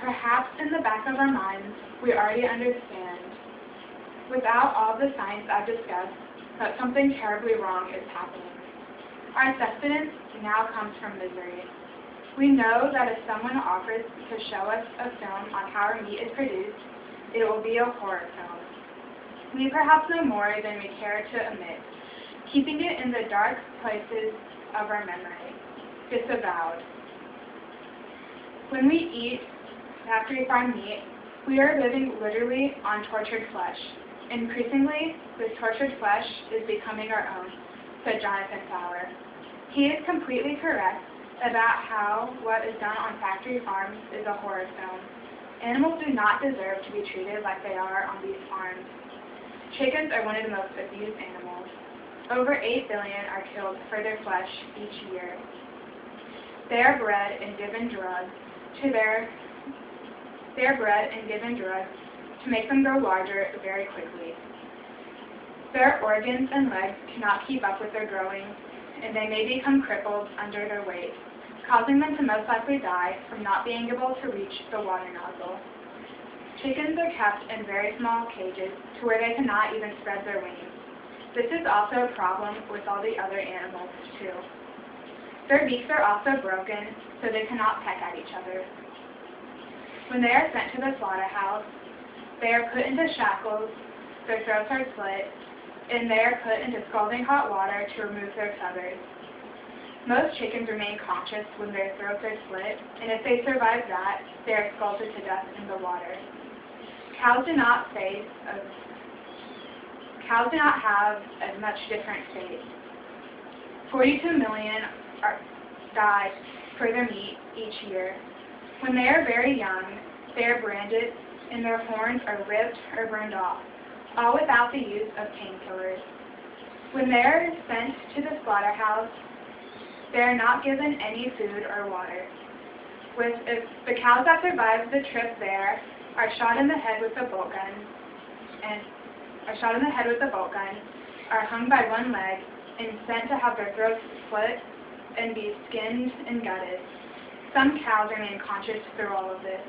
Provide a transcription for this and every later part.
Perhaps in the back of our minds, we already understand, without all the science I've discussed, that something terribly wrong is happening. Our sustenance now comes from misery. We know that if someone offers to show us a film on how our meat is produced, it will be a horror film. We perhaps know more than we care to admit, keeping it in the dark places of our memory, disavowed. When we eat factory farm meat, we are living literally on tortured flesh. Increasingly, this tortured flesh is becoming our own, said Jonathan Fowler. He is completely correct about how what is done on factory farms is a horror film. Animals do not deserve to be treated like they are on these farms. Chickens are one of the most abused animals. Over 8 billion are killed for their flesh each year. They are bred and given drugs to make them grow larger very quickly. Their organs and legs cannot keep up with their growing, and they may become crippled under their weight, causing them to most likely die from not being able to reach the water nozzle. Chickens are kept in very small cages to where they cannot even spread their wings. This is also a problem with all the other animals, too. Their beaks are also broken, so they cannot peck at each other. When they are sent to the slaughterhouse, they are put into shackles, their throats are slit, and they are put into scalding hot water to remove their feathers. Most chickens remain conscious when their throats are slit, and if they survive that, they are scalded to death in the water. Cows do not have as much different fate. 42 million die for their meat each year. When they are very young, they are branded and their horns are ripped or burned off, all without the use of painkillers. When they are sent to the slaughterhouse, they are not given any food or water. If the cows that survive the trip there are shot in the head with a bolt gun, are hung by one leg, and sent to have their throats slit and be skinned and gutted. Some cows remain conscious through all of this.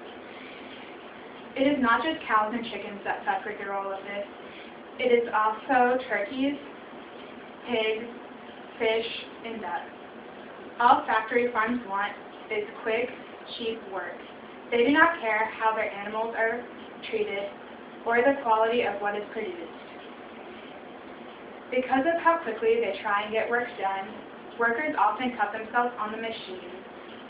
It is not just cows and chickens that suffer through all of this. It is also turkeys, pigs, fish, and ducks. All factory farms want is quick, cheap work. They do not care how their animals are treated or the quality of what is produced. Because of how quickly they try and get work done, workers often cut themselves on the machine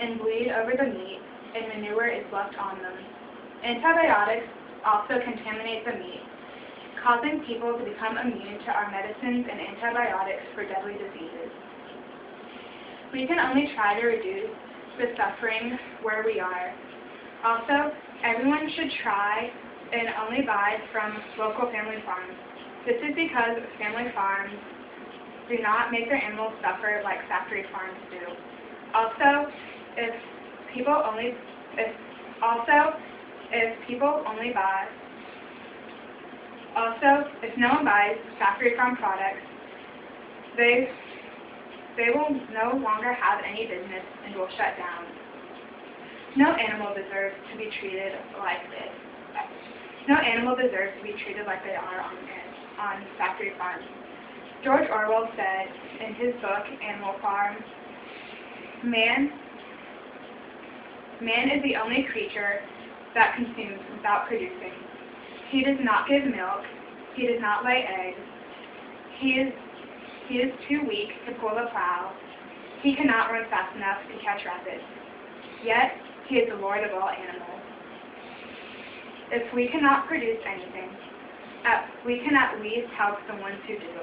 and bleed over the meat, and manure is left on them. Antibiotics also contaminate the meat, causing people to become immune to our medicines and antibiotics for deadly diseases. We can only try to reduce the suffering where we are. Also, everyone should try and only buy from local family farms. This is because family farms do not make their animals suffer like factory farms do. Also, if no one buys factory farm products, they will no longer have any business and will shut down. No animal deserves to be treated like this. No animal deserves to be treated like they are on factory farms. George Orwell said in his book, Animal Farm, Man is the only creature that consumes without producing. He does not give milk. He does not lay eggs. He is too weak to pull the plow. He cannot run fast enough to catch rabbits. Yet, he is the lord of all animals. If we cannot produce anything, we can at least help the ones who do.